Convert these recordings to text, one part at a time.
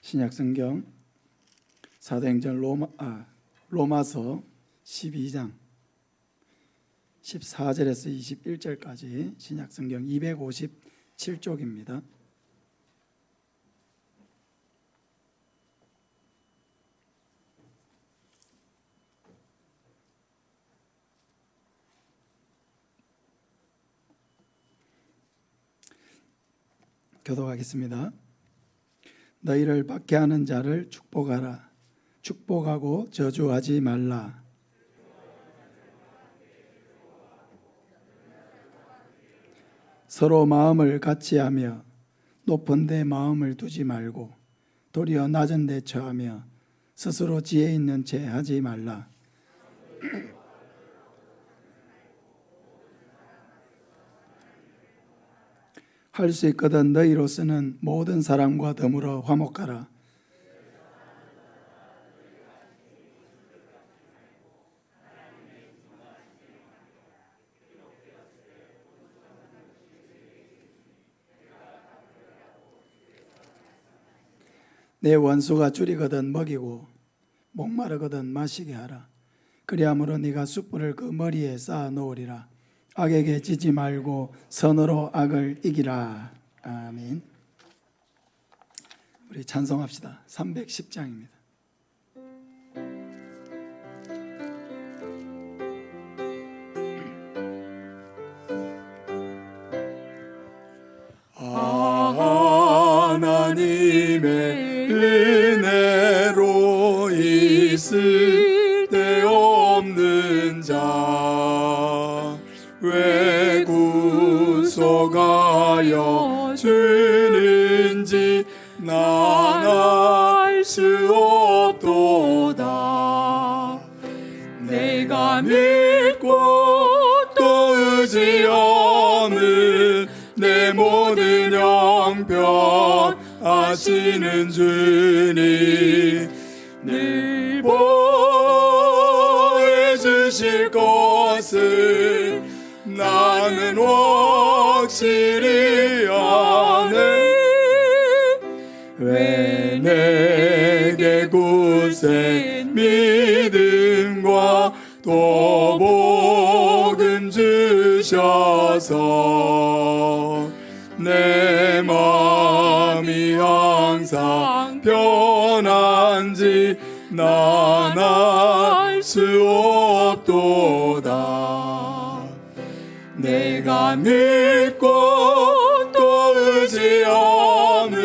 신약성경 사도행전 로마서 12장 14절에서 21절까지 신약성경 257쪽입니다. 교독하겠습니다. 너희를 박해하는 자를 축복하라. 축복하고 저주하지 말라. 서로 마음을 같이하며 높은 데 마음을 두지 말고 도리어 낮은 데 처하며 스스로 지혜 있는 채 하지 말라. 할 수 있거든 너희로서는 모든 사람과 더불어 화목하라. 내 원수가 줄이거든 먹이고 목마르거든 마시게 하라. 그리함으로 네가 숯불을 그 머리에 쌓아 놓으리라. 악에게 지지 말고 선으로 악을 이기라. 아멘. 우리 찬송합시다. 310장입니다. 하나님의 은혜로 있을 데 없는 자 왜 구속하여 주는지 난 알 수 없도다. 내가 믿고 또 의지하는 내 모든 형편 아시는 주님 늘 보해 주실 것을 나는 확실히 아네. 왜 내게 굳센 믿음과 또 복음 주셔서 내 마음이 항상 편한지 난 알 수 없도다. 내가 믿고 또 의지하는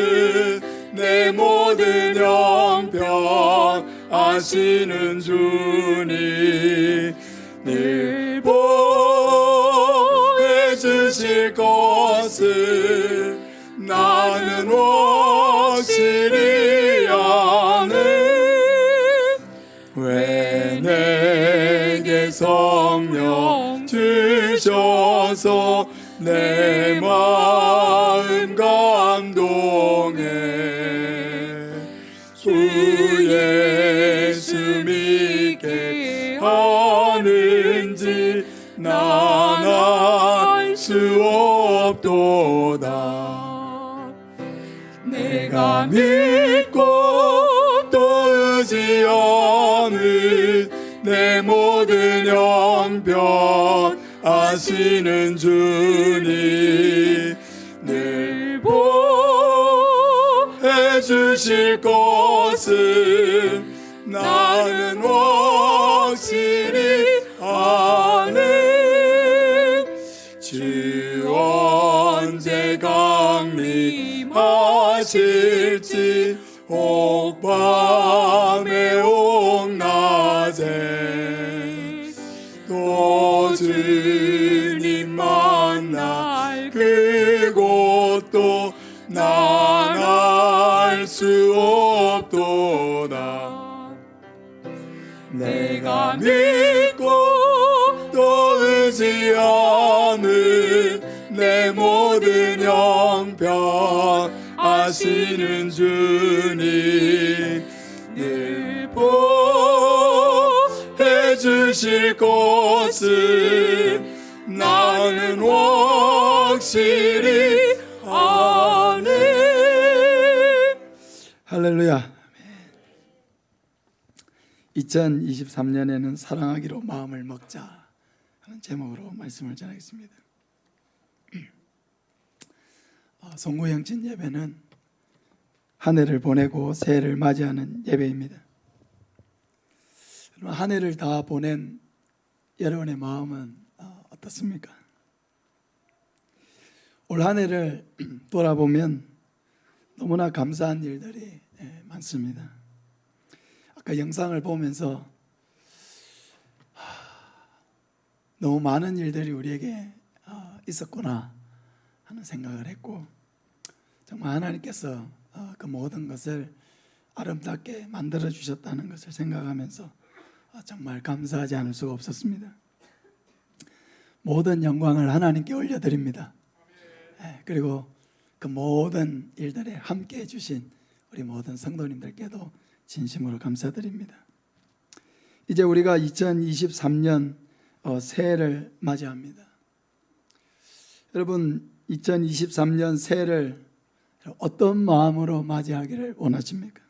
내 모든 형편 아시는 주님 늘 보해 주실 것을 나는 확실히 아네. 왜 내게 성령 주셔서 내 마음 감동해. 주 예수 믿게 하는지 난 알 수 없도다. 내가 믿고 또 의지하는 내 모든 형편 아시는 주님 늘 보해 주실 것을 나는 확실히 아네. 주 언제 강림하실지 혹 밤에 혹 낮에 또 주님 만날 그곳도 난 알 수 없도다. 내가 믿고 또 의지하는 내 모든 형편 아시는 주님 늘 보해 주실 것을 나는 확실히 아네. 할렐루야. 2023년에는 사랑하기로 마음을 먹자 하는 제목으로 말씀을 전하겠습니다. 송구영신 예배는 한 해를 보내고 새해를 맞이하는 예배입니다. 한 해를 다 보낸 여러분의 마음은 어떻습니까? 올 한 해를 돌아보면 너무나 감사한 일들이 많습니다. 아까 영상을 보면서 너무 많은 일들이 우리에게 있었구나 하는 생각을 했고, 정말 하나님께서 그 모든 것을 아름답게 만들어 주셨다는 것을 생각하면서 정말 감사하지 않을 수가 없었습니다. 모든 영광을 하나님께 올려드립니다. 그리고 그 모든 일들에 함께 해주신 우리 모든 성도님들께도 진심으로 감사드립니다. 이제 우리가 2023년 새해를 맞이합니다. 여러분, 2023년 새해를 어떤 마음으로 맞이하기를 원하십니까?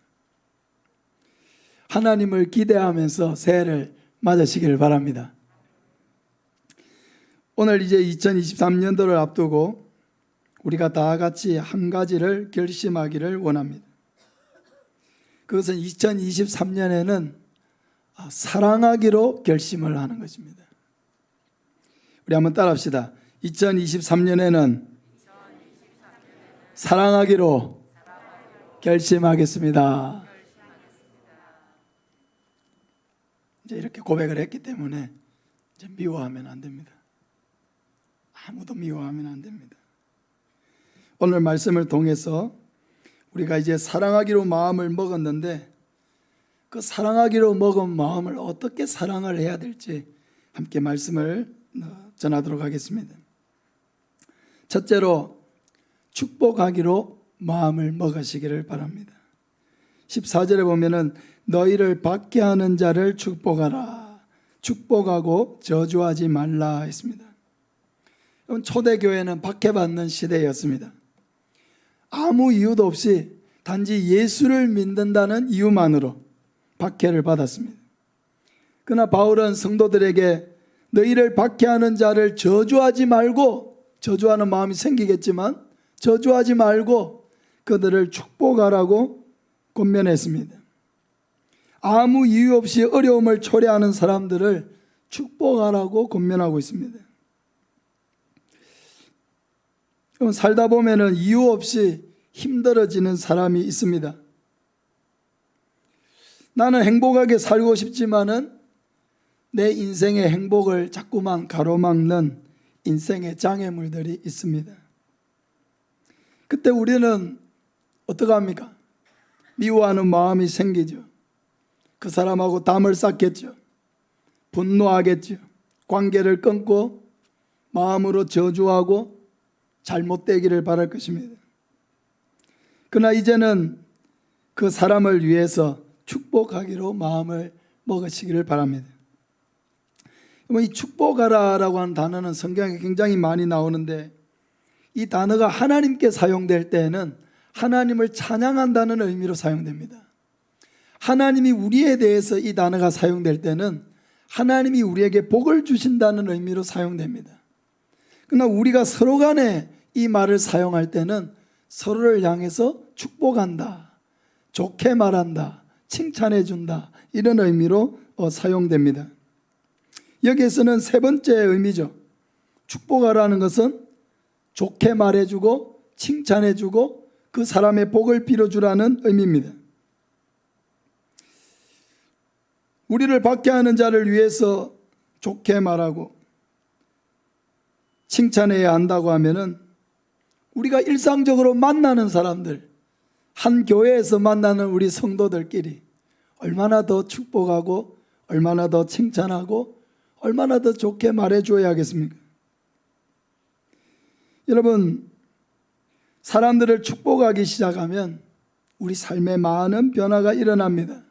하나님을 기대하면서 새해를 맞으시기를 바랍니다. 오늘 이제 2023년도를 앞두고 우리가 다 같이 한 가지를 결심하기를 원합니다. 그것은 2023년에는 사랑하기로 결심을 하는 것입니다. 우리 한번 따라합시다. 2023년에는 사랑하기로 결심하겠습니다. 이제 이렇게 고백을 했기 때문에 이제 미워하면 안 됩니다. 아무도 미워하면 안 됩니다. 오늘 말씀을 통해서 우리가 이제 사랑하기로 마음을 먹었는데, 그 사랑하기로 먹은 마음을 어떻게 사랑을 해야 될지 함께 말씀을 전하도록 하겠습니다. 첫째로 축복하기로 마음을 먹으시기를 바랍니다. 14절에 보면은 너희를 받게 하는 자를 축복하라. 축복하고 저주하지 말라 했습니다. 초대교회는 박해받는 시대였습니다. 아무 이유도 없이 단지 예수를 믿는다는 이유만으로 박해를 받았습니다. 그러나 바울은 성도들에게 너희를 박해하는 자를 저주하지 말고, 저주하는 마음이 생기겠지만 저주하지 말고 그들을 축복하라고 권면했습니다. 아무 이유 없이 어려움을 초래하는 사람들을 축복하라고 권면하고 있습니다. 살다 보면은 이유 없이 힘들어지는 사람이 있습니다. 나는 행복하게 살고 싶지만은 내 인생의 행복을 자꾸만 가로막는 인생의 장애물들이 있습니다. 그때 우리는 어떻게 합니까? 미워하는 마음이 생기죠. 그 사람하고 담을 쌓겠죠. 분노하겠죠. 관계를 끊고 마음으로 저주하고 잘못되기를 바랄 것입니다. 그러나 이제는 그 사람을 위해서 축복하기로 마음을 먹으시기를 바랍니다. 이 축복하라라고 하는 단어는 성경에 굉장히 많이 나오는데, 이 단어가 하나님께 사용될 때에는 하나님을 찬양한다는 의미로 사용됩니다. 하나님이 우리에 대해서 이 단어가 사용될 때는 하나님이 우리에게 복을 주신다는 의미로 사용됩니다. 그러나 우리가 서로 간에 이 말을 사용할 때는 서로를 향해서 축복한다, 좋게 말한다, 칭찬해 준다, 이런 의미로 사용됩니다. 여기에서는 세 번째 의미죠. 축복하라는 것은 좋게 말해주고 칭찬해주고 그 사람의 복을 빌어주라는 의미입니다. 우리를 받게 하는 자를 위해서 좋게 말하고 칭찬해야 한다고 하면은 우리가 일상적으로 만나는 사람들, 한 교회에서 만나는 우리 성도들끼리 얼마나 더 축복하고 얼마나 더 칭찬하고 얼마나 더 좋게 말해줘야겠습니까? 여러분, 사람들을 축복하기 시작하면 우리 삶에 많은 변화가 일어납니다.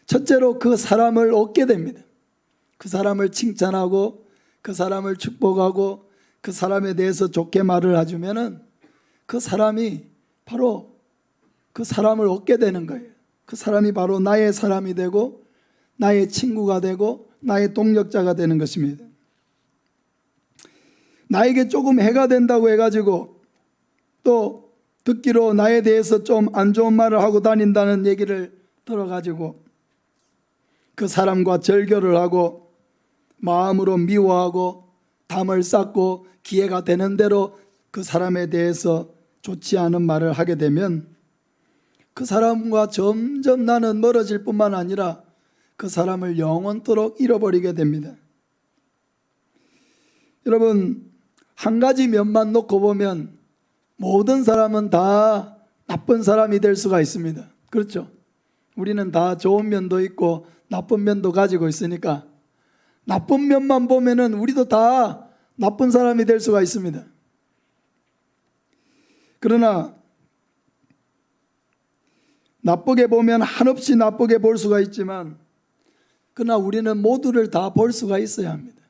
첫째로 그 사람을 얻게 됩니다. 그 사람을 칭찬하고 그 사람을 축복하고 그 사람에 대해서 좋게 말을 해주면은 그 사람이 바로 그 사람을 얻게 되는 거예요. 그 사람이 바로 나의 사람이 되고 나의 친구가 되고 나의 동력자가 되는 것입니다. 나에게 조금 해가 된다고 해가지고 또 듣기로 나에 대해서 좀 안 좋은 말을 하고 다닌다는 얘기를 들어가지고 그 사람과 절교를 하고 마음으로 미워하고 담을 쌓고 기회가 되는 대로 그 사람에 대해서 좋지 않은 말을 하게 되면 그 사람과 점점 나는 멀어질 뿐만 아니라 그 사람을 영원토록 잃어버리게 됩니다. 여러분, 한 가지 면만 놓고 보면 모든 사람은 다 나쁜 사람이 될 수가 있습니다. 그렇죠? 우리는 다 좋은 면도 있고 나쁜 면도 가지고 있으니까 나쁜 면만 보면은 우리도 다 나쁜 사람이 될 수가 있습니다. 그러나 나쁘게 보면 한없이 나쁘게 볼 수가 있지만 그러나 우리는 모두를 다 볼 수가 있어야 합니다.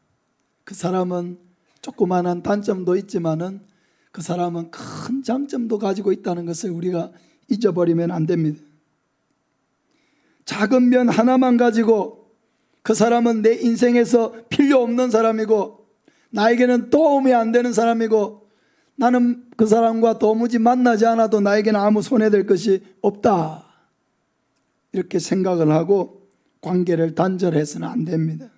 그 사람은 조그마한 단점도 있지만은 그 사람은 큰 장점도 가지고 있다는 것을 우리가 잊어버리면 안 됩니다. 작은 면 하나만 가지고 그 사람은 내 인생에서 필요 없는 사람이고 나에게는 도움이 안 되는 사람이고 나는 그 사람과 도무지 만나지 않아도 나에게는 아무 손해될 것이 없다. 이렇게 생각을 하고 관계를 단절해서는 안 됩니다.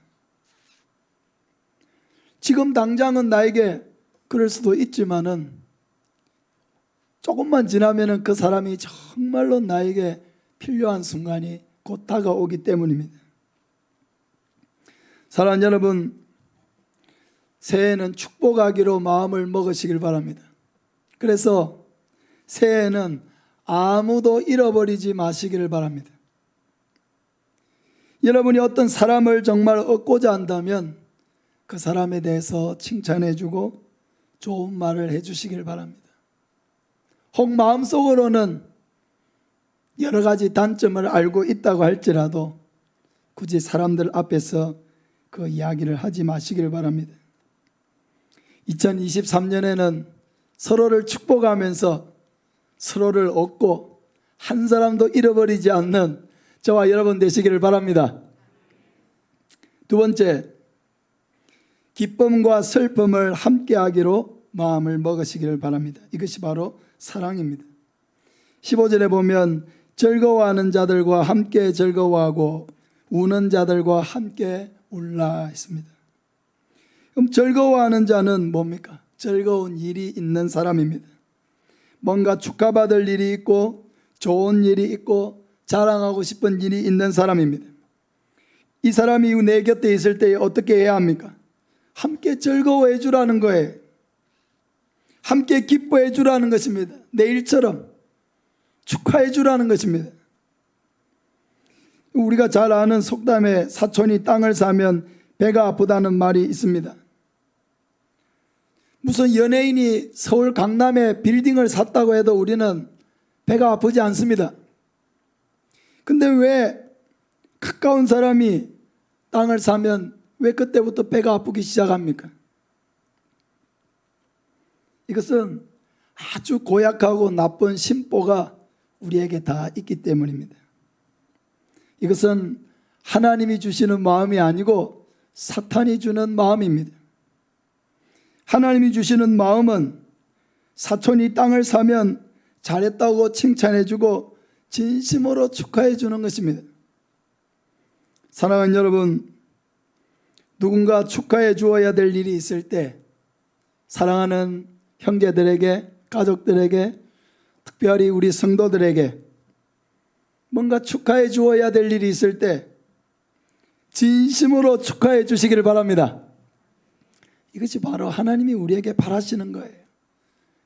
지금 당장은 나에게 그럴 수도 있지만은 조금만 지나면은 그 사람이 정말로 나에게 필요한 순간이 곧 다가오기 때문입니다. 사랑하는 여러분, 새해는 축복하기로 마음을 먹으시길 바랍니다. 그래서 새해에는 아무도 잃어버리지 마시기를 바랍니다. 여러분이 어떤 사람을 정말 얻고자 한다면 그 사람에 대해서 칭찬해주고 좋은 말을 해주시길 바랍니다. 혹 마음속으로는 여러 가지 단점을 알고 있다고 할지라도 굳이 사람들 앞에서 그 이야기를 하지 마시길 바랍니다. 2023년에는 서로를 축복하면서 서로를 얻고 한 사람도 잃어버리지 않는 저와 여러분 되시기를 바랍니다. 두 번째, 기쁨과 슬픔을 함께 하기로 마음을 먹으시기를 바랍니다. 이것이 바로 사랑입니다. 15절에 보면 즐거워하는 자들과 함께 즐거워하고 우는 자들과 함께 울라 했습니다. 그럼 즐거워하는 자는 뭡니까? 즐거운 일이 있는 사람입니다. 뭔가 축하받을 일이 있고 좋은 일이 있고 자랑하고 싶은 일이 있는 사람입니다. 이 사람이 내 곁에 있을 때 어떻게 해야 합니까? 함께 즐거워해 주라는 거예요. 함께 기뻐해 주라는 것입니다. 내일처럼 축하해 주라는 것입니다. 우리가 잘 아는 속담에 사촌이 땅을 사면 배가 아프다는 말이 있습니다. 무슨 연예인이 서울 강남에 빌딩을 샀다고 해도 우리는 배가 아프지 않습니다. 근데 왜 가까운 사람이 땅을 사면 왜 그때부터 배가 아프기 시작합니까? 이것은 아주 고약하고 나쁜 심보가 우리에게 다 있기 때문입니다. 이것은 하나님이 주시는 마음이 아니고 사탄이 주는 마음입니다. 하나님이 주시는 마음은 사촌이 땅을 사면 잘했다고 칭찬해주고 진심으로 축하해 주는 것입니다. 사랑하는 여러분, 누군가 축하해 주어야 될 일이 있을 때 사랑하는 형제들에게, 가족들에게, 특별히 우리 성도들에게 뭔가 축하해 주어야 될 일이 있을 때 진심으로 축하해 주시기를 바랍니다. 이것이 바로 하나님이 우리에게 바라시는 거예요.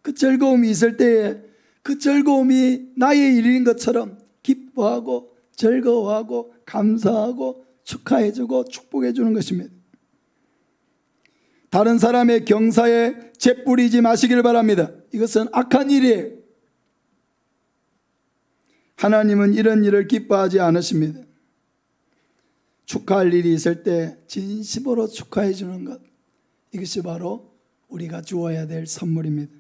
그 즐거움이 있을 때에 그 즐거움이 나의 일인 것처럼 기뻐하고 즐거워하고 감사하고 축하해주고 축복해주는 것입니다. 다른 사람의 경사에 재뿌리지 마시길 바랍니다. 이것은 악한 일이에요. 하나님은 이런 일을 기뻐하지 않으십니다. 축하할 일이 있을 때 진심으로 축하해 주는 것, 이것이 바로 우리가 주어야 될 선물입니다.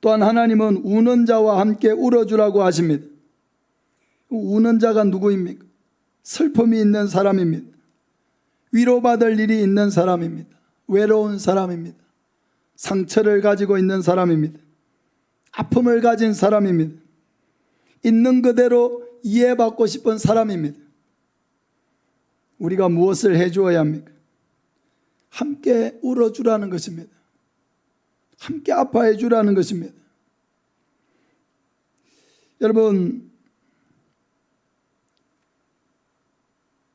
또한 하나님은 우는 자와 함께 울어주라고 하십니다. 우는 자가 누구입니까? 슬픔이 있는 사람입니다. 위로받을 일이 있는 사람입니다. 외로운 사람입니다. 상처를 가지고 있는 사람입니다. 아픔을 가진 사람입니다. 있는 그대로 이해받고 싶은 사람입니다. 우리가 무엇을 해주어야 합니까? 함께 울어주라는 것입니다. 함께 아파해 주라는 것입니다. 여러분,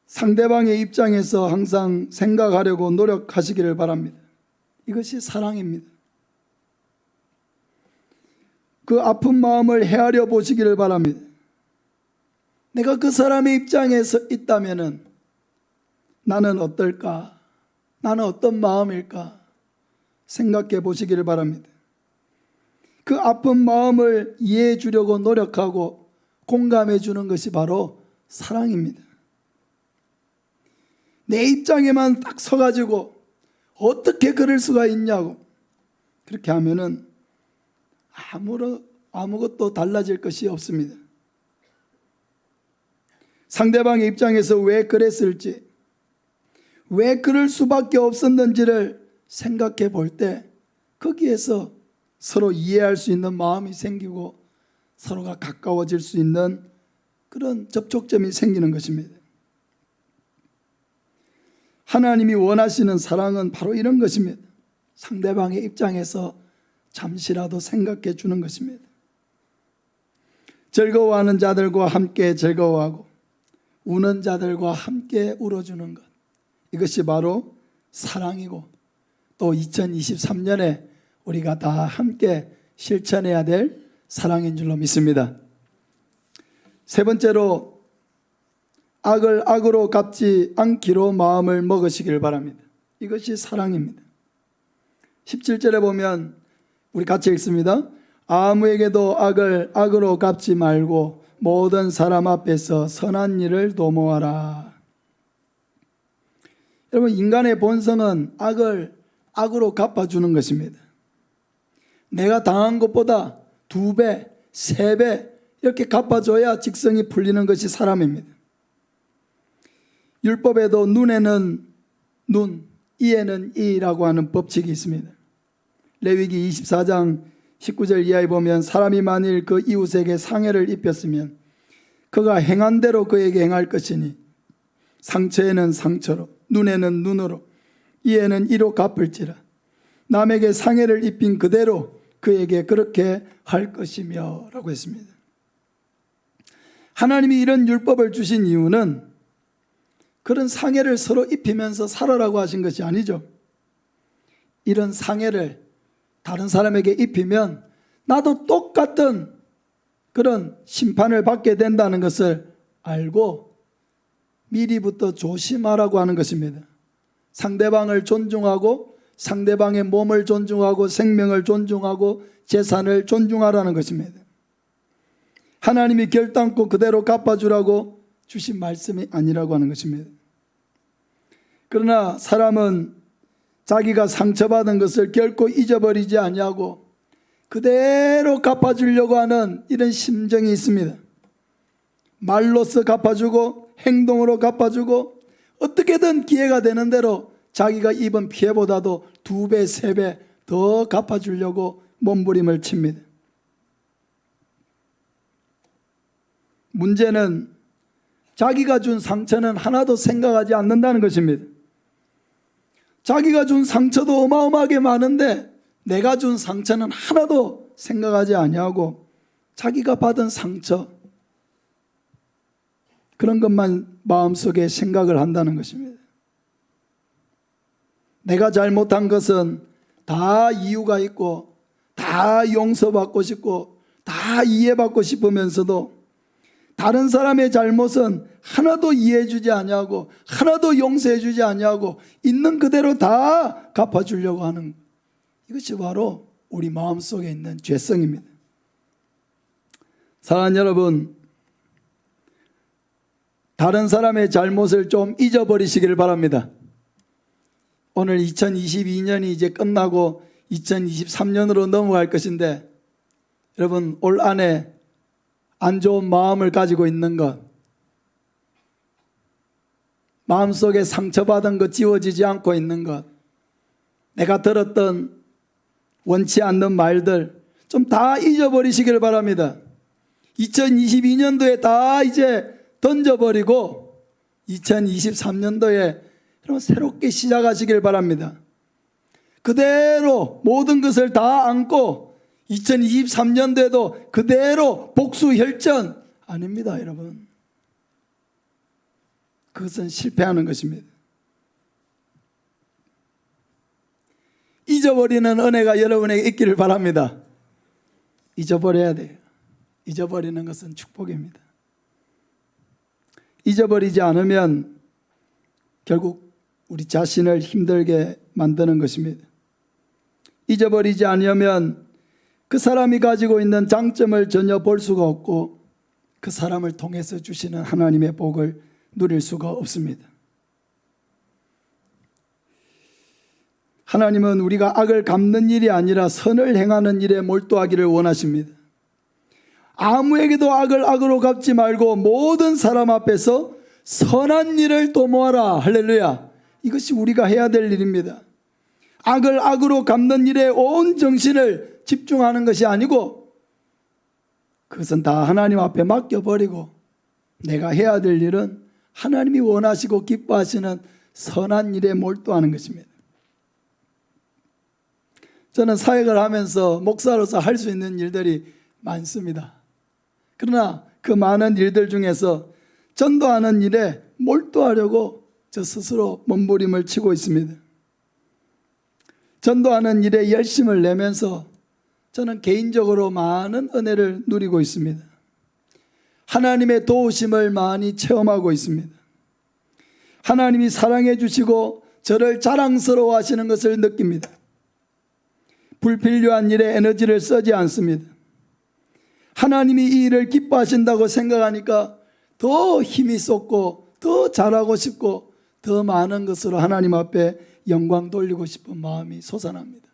상대방의 입장에서 항상 생각하려고 노력하시기를 바랍니다. 이것이 사랑입니다. 그 아픈 마음을 헤아려 보시기를 바랍니다. 내가 그 사람의 입장에서 있다면 나는 어떨까? 나는 어떤 마음일까? 생각해 보시기를 바랍니다. 그 아픈 마음을 이해해 주려고 노력하고 공감해 주는 것이 바로 사랑입니다. 내 입장에만 딱 서가지고 어떻게 그럴 수가 있냐고 그렇게 하면은 아무것도 달라질 것이 없습니다. 상대방의 입장에서 왜 그랬을지, 왜 그럴 수밖에 없었는지를 생각해 볼 때 거기에서 서로 이해할 수 있는 마음이 생기고 서로가 가까워질 수 있는 그런 접촉점이 생기는 것입니다. 하나님이 원하시는 사랑은 바로 이런 것입니다. 상대방의 입장에서 잠시라도 생각해 주는 것입니다. 즐거워하는 자들과 함께 즐거워하고 우는 자들과 함께 울어주는 것, 이것이 바로 사랑이고 또 2023년에 우리가 다 함께 실천해야 될 사랑인 줄로 믿습니다. 세 번째로, 악을 악으로 갚지 않기로 마음을 먹으시길 바랍니다. 이것이 사랑입니다. 17절에 보면 우리 같이 읽습니다. 아무에게도 악을 악으로 갚지 말고 모든 사람 앞에서 선한 일을 도모하라. 여러분, 인간의 본성은 악을 악으로 갚아주는 것입니다. 내가 당한 것보다 2배, 3배 이렇게 갚아줘야 직성이 풀리는 것이 사람입니다. 율법에도 눈에는 눈, 이에는 이라고 하는 법칙이 있습니다. 레위기 24장 19절 이하에 보면 사람이 만일 그 이웃에게 상해를 입혔으면 그가 행한 대로 그에게 행할 것이니 상처에는 상처로, 눈에는 눈으로, 이에는 이로 갚을지라. 남에게 상해를 입힌 그대로 그에게 그렇게 할 것이며 라고 했습니다. 하나님이 이런 율법을 주신 이유는 그런 상해를 서로 입히면서 살아라고 하신 것이 아니죠. 이런 상해를 다른 사람에게 입히면 나도 똑같은 그런 심판을 받게 된다는 것을 알고 미리부터 조심하라고 하는 것입니다. 상대방을 존중하고 상대방의 몸을 존중하고 생명을 존중하고 재산을 존중하라는 것입니다. 하나님이 결단코 그대로 갚아주라고 주신 말씀이 아니라고 하는 것입니다. 그러나 사람은 자기가 상처받은 것을 결코 잊어버리지 아니하고 그대로 갚아주려고 하는 이런 심정이 있습니다. 말로써 갚아주고 행동으로 갚아주고 어떻게든 기회가 되는 대로 자기가 입은 피해보다도 2배, 3배 더 갚아주려고 몸부림을 칩니다. 문제는 자기가 준 상처는 하나도 생각하지 않는다는 것입니다. 자기가 준 상처도 어마어마하게 많은데 내가 준 상처는 하나도 생각하지 아니하고 자기가 받은 상처, 그런 것만 마음속에 생각을 한다는 것입니다. 내가 잘못한 것은 다 이유가 있고 다 용서받고 싶고 다 이해받고 싶으면서도 다른 사람의 잘못은 하나도 이해해주지 아니하고 하나도 용서해주지 아니하고 있는 그대로 다 갚아주려고 하는, 이것이 바로 우리 마음속에 있는 죄성입니다. 사랑하는 여러분, 다른 사람의 잘못을 좀 잊어버리시기를 바랍니다. 오늘 2022년이 이제 끝나고 2023년으로 넘어갈 것인데 여러분, 올 한해 안 좋은 마음을 가지고 있는 것, 마음속에 상처받은 것 지워지지 않고 있는 것, 내가 들었던 원치 않는 말들 좀 다 잊어버리시길 바랍니다. 2022년도에 다 이제 던져버리고 2023년도에 새롭게 시작하시길 바랍니다. 그대로 모든 것을 다 안고 2023년도에도 그대로 복수혈전 아닙니다, 여러분. 그것은 실패하는 것입니다. 잊어버리는 은혜가 여러분에게 있기를 바랍니다. 잊어버려야 돼요. 잊어버리는 것은 축복입니다. 잊어버리지 않으면 결국 우리 자신을 힘들게 만드는 것입니다. 잊어버리지 않으면 그 사람이 가지고 있는 장점을 전혀 볼 수가 없고 그 사람을 통해서 주시는 하나님의 복을 누릴 수가 없습니다. 하나님은 우리가 악을 갚는 일이 아니라 선을 행하는 일에 몰두하기를 원하십니다. 아무에게도 악을 악으로 갚지 말고 모든 사람 앞에서 선한 일을 도모하라. 할렐루야. 이것이 우리가 해야 될 일입니다. 악을 악으로 갚는 일에 온 정신을 집중하는 것이 아니고 그것은 다 하나님 앞에 맡겨버리고 내가 해야 될 일은 하나님이 원하시고 기뻐하시는 선한 일에 몰두하는 것입니다. 저는 사역을 하면서 목사로서 할 수 있는 일들이 많습니다. 그러나 그 많은 일들 중에서 전도하는 일에 몰두하려고 저 스스로 몸부림을 치고 있습니다. 전도하는 일에 열심을 내면서 저는 개인적으로 많은 은혜를 누리고 있습니다. 하나님의 도우심을 많이 체험하고 있습니다. 하나님이 사랑해 주시고 저를 자랑스러워 하시는 것을 느낍니다. 불필요한 일에 에너지를 쓰지 않습니다. 하나님이 이 일을 기뻐하신다고 생각하니까 더 힘이 쏟고 더 잘하고 싶고 더 많은 것으로 하나님 앞에 영광 돌리고 싶은 마음이 솟아납니다.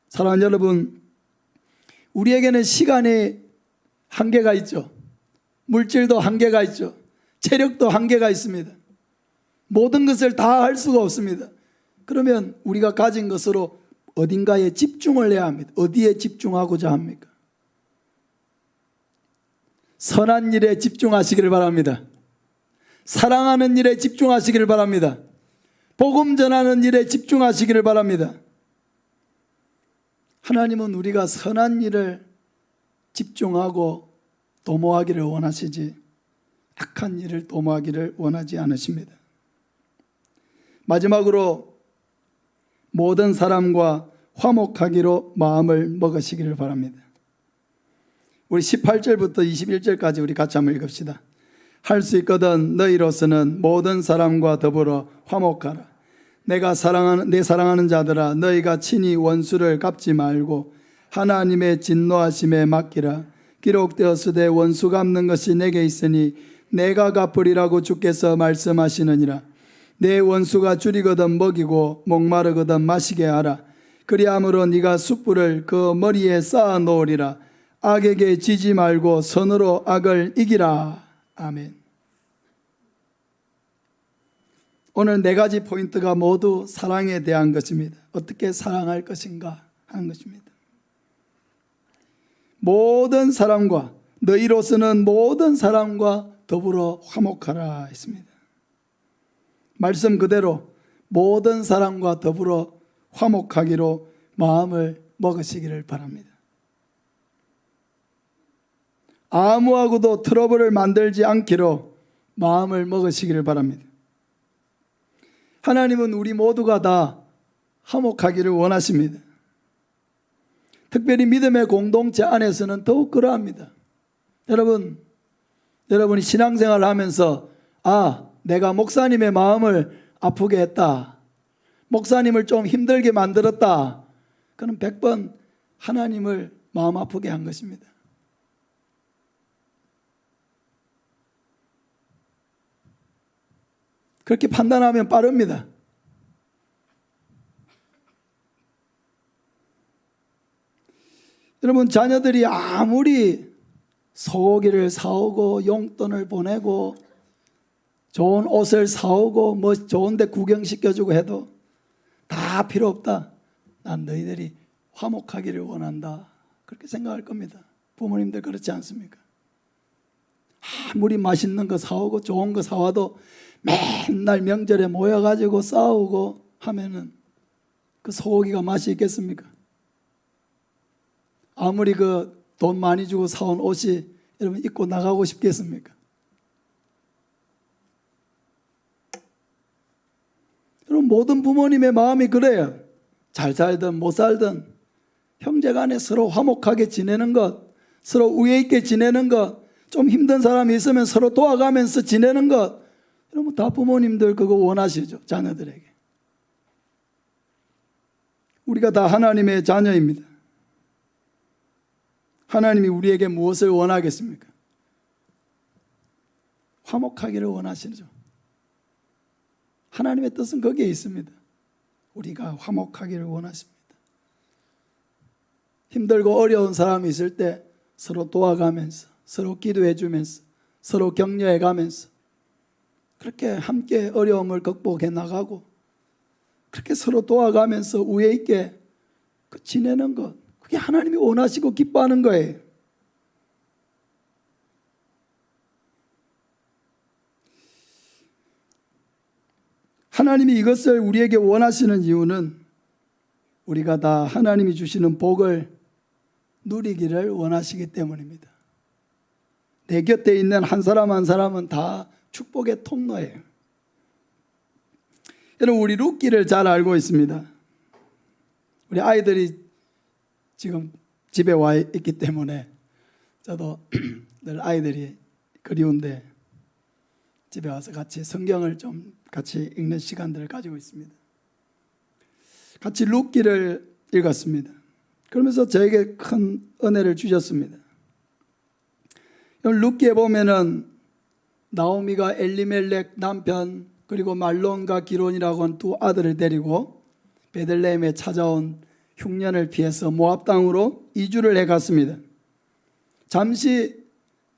사랑하는 여러분, 우리에게는 시간이 한계가 있죠. 물질도 한계가 있죠. 체력도 한계가 있습니다. 모든 것을 다 할 수가 없습니다. 그러면 우리가 가진 것으로 어딘가에 집중을 해야 합니다. 어디에 집중하고자 합니까? 선한 일에 집중하시기를 바랍니다. 사랑하는 일에 집중하시기를 바랍니다. 복음 전하는 일에 집중하시기를 바랍니다. 하나님은 우리가 선한 일을 집중하고 도모하기를 원하시지 악한 일을 도모하기를 원하지 않으십니다. 마지막으로 모든 사람과 화목하기로 마음을 먹으시기를 바랍니다. 우리 18절부터 21절까지 우리 같이 한번 읽읍시다. 할 수 있거든 너희로서는 모든 사람과 더불어 화목하라. 내 사랑하는 자들아, 너희가 친히 원수를 갚지 말고 하나님의 진노하심에 맡기라. 기록되었으되 원수 갚는 것이 내게 있으니 내가 갚으리라고 주께서 말씀하시느니라. 내 원수가 줄이거든 먹이고 목마르거든 마시게 하라. 그리함으로 네가 숯불을 그 머리에 쌓아 놓으리라. 악에게 지지 말고 선으로 악을 이기라. 아멘. 오늘 네 가지 포인트가 모두 사랑에 대한 것입니다. 어떻게 사랑할 것인가 하는 것입니다. 모든 사람과, 너희로서는 모든 사람과 더불어 화목하라 했습니다. 말씀 그대로 모든 사람과 더불어 화목하기로 마음을 먹으시기를 바랍니다. 아무하고도 트러블을 만들지 않기로 마음을 먹으시기를 바랍니다. 하나님은 우리 모두가 다 화목하기를 원하십니다. 특별히 믿음의 공동체 안에서는 더욱 그러합니다. 여러분이 신앙생활을 하면서 내가 목사님의 마음을 아프게 했다, 목사님을 좀 힘들게 만들었다, 그는 100번 하나님을 마음 아프게 한 것입니다. 그렇게 판단하면 빠릅니다. 여러분, 자녀들이 아무리 소고기를 사오고 용돈을 보내고 좋은 옷을 사오고 뭐 좋은 데 구경시켜주고 해도 다 필요 없다. 난 너희들이 화목하기를 원한다. 그렇게 생각할 겁니다. 부모님들 그렇지 않습니까? 아무리 맛있는 거 사오고 좋은 거 사와도 맨날 명절에 모여가지고 싸우고 하면은 그 소고기가 맛이 있겠습니까? 아무리 그 돈 많이 주고 사온 옷이 여러분 입고 나가고 싶겠습니까? 여러분, 모든 부모님의 마음이 그래요. 잘 살든 못 살든 형제간에 서로 화목하게 지내는 것, 서로 우애 있게 지내는 것, 좀 힘든 사람이 있으면 서로 도와가면서 지내는 것, 여러분 다 부모님들 그거 원하시죠, 자녀들에게. 우리가 다 하나님의 자녀입니다. 하나님이 우리에게 무엇을 원하겠습니까? 화목하기를 원하시죠. 하나님의 뜻은 거기에 있습니다. 우리가 화목하기를 원하십니다. 힘들고 어려운 사람이 있을 때 서로 도와가면서, 서로 기도해 주면서, 서로 격려해 가면서 그렇게 함께 어려움을 극복해 나가고 그렇게 서로 도와가면서 우애 있게 지내는 것, 그게 하나님이 원하시고 기뻐하는 거예요. 하나님이 이것을 우리에게 원하시는 이유는 우리가 다 하나님이 주시는 복을 누리기를 원하시기 때문입니다. 내 곁에 있는 한 사람 한 사람은 다 축복의 통로예요. 여러분, 우리 룻기를 잘 알고 있습니다. 우리 아이들이 지금 집에 와 있기 때문에 저도 늘 아이들이 그리운데 집에 와서 같이 성경을 좀 같이 읽는 시간들을 가지고 있습니다. 같이 룻기를 읽었습니다. 그러면서 저에게 큰 은혜를 주셨습니다. 룻기에 보면은 나오미가 엘리멜렉 남편 그리고 말론과 기론이라고 한 두 아들을 데리고 베들레헴에 찾아온 흉년을 피해서 모압 땅으로 이주를 해갔습니다. 잠시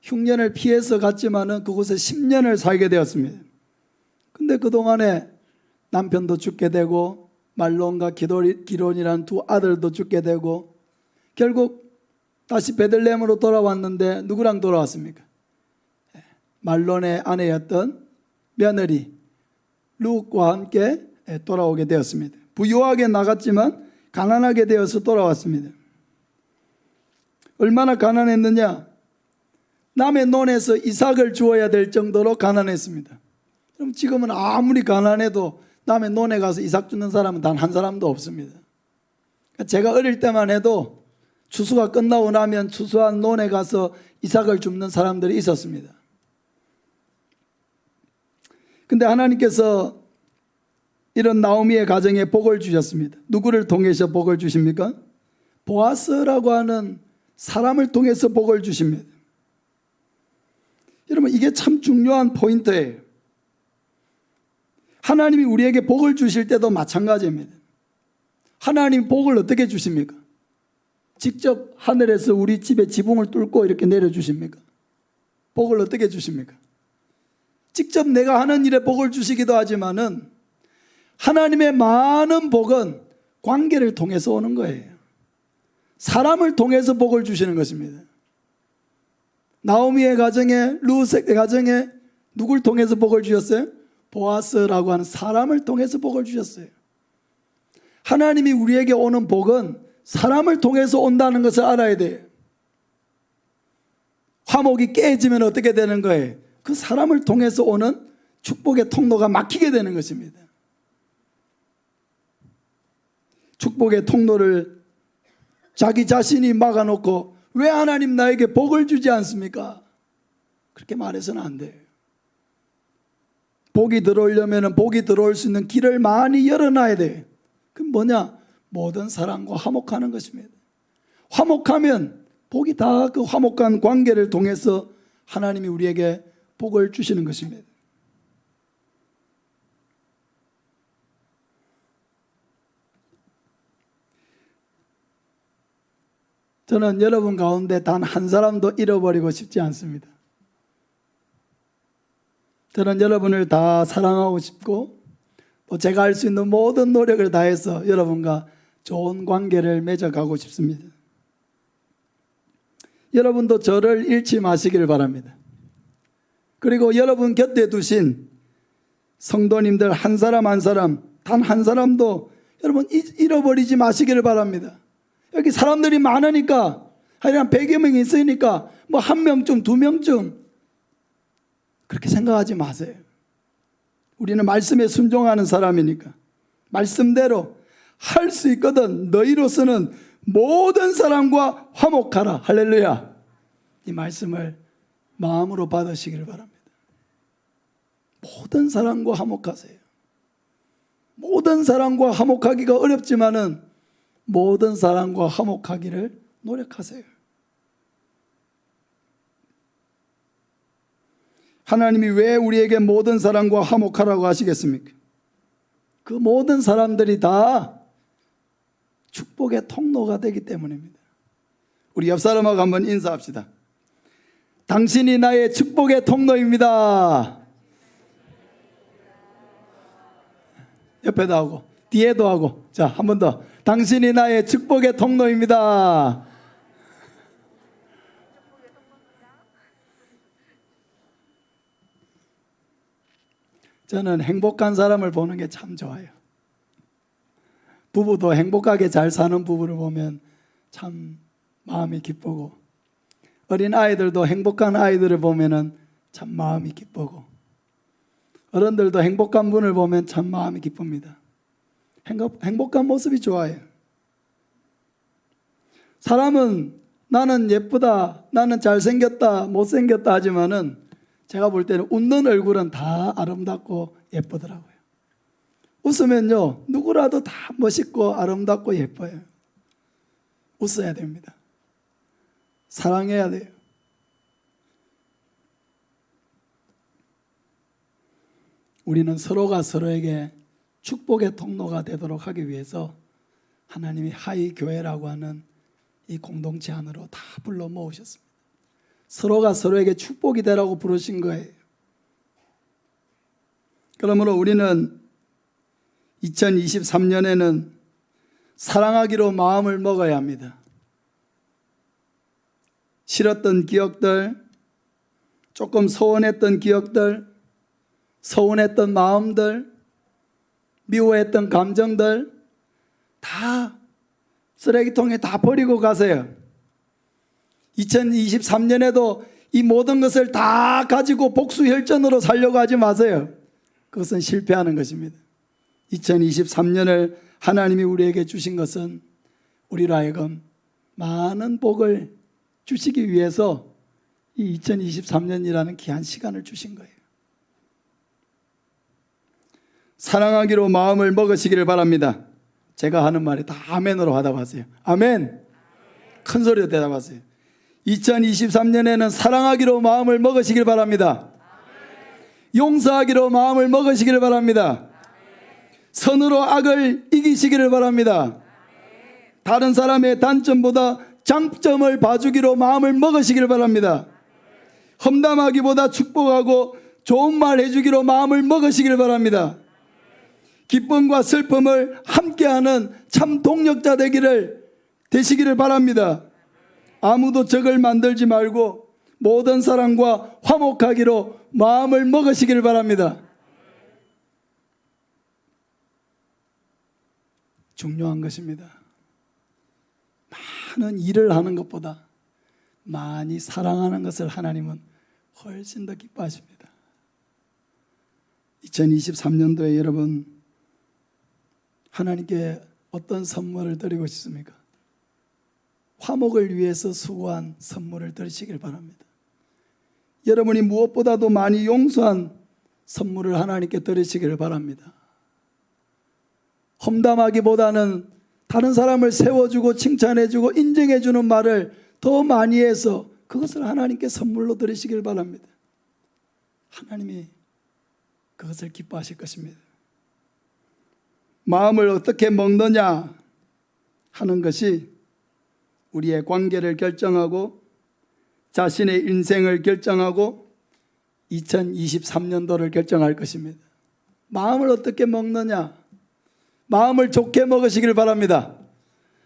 흉년을 피해서 갔지만은 그곳에 10년을 살게 되었습니다. 근데 그동안에 남편도 죽게 되고 말론과 기론이라는 두 아들도 죽게 되고 결국 다시 베들레헴으로 돌아왔는데 누구랑 돌아왔습니까? 말론의 아내였던 며느리 룻과 함께 돌아오게 되었습니다. 부유하게 나갔지만 가난하게 되어서 돌아왔습니다. 얼마나 가난했느냐? 남의 논에서 이삭을 주어야 될 정도로 가난했습니다. 그럼 지금은 아무리 가난해도 남의 논에 가서 이삭 주는 사람은 단 한 사람도 없습니다. 제가 어릴 때만 해도 추수가 끝나고 나면 추수한 논에 가서 이삭을 줍는 사람들이 있었습니다. 근데 하나님께서 이런 나오미의 가정에 복을 주셨습니다. 누구를 통해서 복을 주십니까? 보아스라고 하는 사람을 통해서 복을 주십니다. 여러분, 이게 참 중요한 포인트예요. 하나님이 우리에게 복을 주실 때도 마찬가지입니다. 하나님 복을 어떻게 주십니까? 직접 하늘에서 우리 집에 지붕을 뚫고 이렇게 내려주십니까? 복을 어떻게 주십니까? 직접 내가 하는 일에 복을 주시기도 하지만은 하나님의 많은 복은 관계를 통해서 오는 거예요. 사람을 통해서 복을 주시는 것입니다. 나오미의 가정에, 룻의 가정에 누굴 통해서 복을 주셨어요? 보아스라고 하는 사람을 통해서 복을 주셨어요. 하나님이 우리에게 오는 복은 사람을 통해서 온다는 것을 알아야 돼요. 화목이 깨지면 어떻게 되는 거예요? 그 사람을 통해서 오는 축복의 통로가 막히게 되는 것입니다. 축복의 통로를 자기 자신이 막아놓고 왜 하나님 나에게 복을 주지 않습니까? 그렇게 말해서는 안 돼요. 복이 들어오려면 복이 들어올 수 있는 길을 많이 열어놔야 돼요. 그럼 뭐냐? 모든 사람과 화목하는 것입니다. 화목하면 복이 다 그 화목한 관계를 통해서 하나님이 우리에게 복을 주시는 것입니다. 저는 여러분 가운데 단 한 사람도 잃어버리고 싶지 않습니다. 저는 여러분을 다 사랑하고 싶고 또 제가 할 수 있는 모든 노력을 다해서 여러분과 좋은 관계를 맺어가고 싶습니다. 여러분도 저를 잃지 마시기를 바랍니다. 그리고 여러분 곁에 두신 성도님들 한 사람 한 사람, 단 한 사람도 여러분 잃어버리지 마시기를 바랍니다. 여기 사람들이 많으니까 한 100여 명이 있으니까 뭐 한 명쯤 두 명쯤 그렇게 생각하지 마세요. 우리는 말씀에 순종하는 사람이니까 말씀대로 할 수 있거든 너희로서는 모든 사람과 화목하라. 할렐루야. 이 말씀을 마음으로 받으시기를 바랍니다. 모든 사람과 화목하세요. 모든 사람과 화목하기가 어렵지만은 모든 사람과 화목하기를 노력하세요. 하나님이 왜 우리에게 모든 사람과 화목하라고 하시겠습니까? 그 모든 사람들이 다 축복의 통로가 되기 때문입니다. 우리 옆 사람하고 한번 인사합시다. 당신이 나의 축복의 통로입니다. 옆에도 하고 뒤에도 하고. 자, 한 번 더. 당신이 나의 축복의 통로입니다. 저는 행복한 사람을 보는 게 참 좋아요. 부부도 행복하게 잘 사는 부부를 보면 참 마음이 기쁘고, 어린 아이들도 행복한 아이들을 보면 참 마음이 기쁘고, 어른들도 행복한 분을 보면 참 마음이 기쁩니다. 행복한 모습이 좋아요. 사람은 나는 예쁘다, 나는 잘생겼다, 못생겼다 하지만은 제가 볼 때는 웃는 얼굴은 다 아름답고 예쁘더라고요. 웃으면요 누구라도 다 멋있고 아름답고 예뻐요. 웃어야 됩니다. 사랑해야 돼요. 우리는 서로가 서로에게 축복의 통로가 되도록 하기 위해서 하나님이 하이교회라고 하는 이 공동체 안으로 다 불러 모으셨습니다. 서로가 서로에게 축복이 되라고 부르신 거예요. 그러므로 우리는 2023년에는 사랑하기로 마음을 먹어야 합니다. 싫었던 기억들, 조금 소원했던 기억들, 서운했던 마음들, 미워했던 감정들 다 쓰레기통에 다 버리고 가세요. 2023년에도 이 모든 것을 다 가지고 복수혈전으로 살려고 하지 마세요. 그것은 실패하는 것입니다. 2023년을 하나님이 우리에게 주신 것은 우리로 하여금 많은 복을 주시기 위해서 이 2023년이라는 귀한 시간을 주신 거예요. 사랑하기로 마음을 먹으시기를 바랍니다. 제가 하는 말이 다 아멘으로 하답하세요. 아멘. 큰 소리로 대답하세요. 2023년에는 사랑하기로 마음을 먹으시길 바랍니다. 용서하기로 마음을 먹으시기를 바랍니다. 선으로 악을 이기시기를 바랍니다. 다른 사람의 단점보다 장점을 봐주기로 마음을 먹으시기를 바랍니다. 험담하기보다 축복하고 좋은 말 해주기로 마음을 먹으시기를 바랍니다. 기쁨과 슬픔을 함께하는 참 동력자 되시기를 바랍니다. 아무도 적을 만들지 말고 모든 사람과 화목하기로 마음을 먹으시기를 바랍니다. 중요한 것입니다. 많은 일을 하는 것보다 많이 사랑하는 것을 하나님은 훨씬 더 기뻐하십니다. 2023년도에 여러분 하나님께 어떤 선물을 드리고 싶습니까? 화목을 위해서 수고한 선물을 드리시길 바랍니다. 여러분이 무엇보다도 많이 용서한 선물을 하나님께 드리시기를 바랍니다. 험담하기보다는 다른 사람을 세워주고 칭찬해주고 인정해주는 말을 더 많이 해서 그것을 하나님께 선물로 드리시길 바랍니다. 하나님이 그것을 기뻐하실 것입니다. 마음을 어떻게 먹느냐 하는 것이 우리의 관계를 결정하고 자신의 인생을 결정하고 2023년도를 결정할 것입니다. 마음을 어떻게 먹느냐? 마음을 좋게 먹으시길 바랍니다.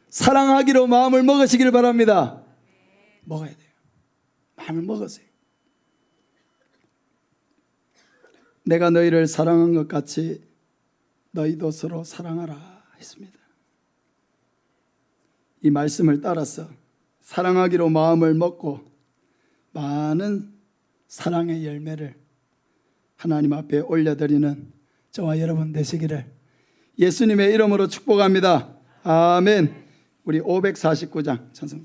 사랑하기로 마음을 먹으시길 바랍니다. 먹어야 돼요. 마음을 먹으세요. 내가 너희를 사랑한 것 같이 너희도 서로 사랑하라 했습니다. 이 말씀을 따라서 사랑하기로 마음을 먹고 많은 사랑의 열매를 하나님 앞에 올려드리는 저와 여러분 되시기를 예수님의 이름으로 축복합니다. 아멘. 우리 549장 찬송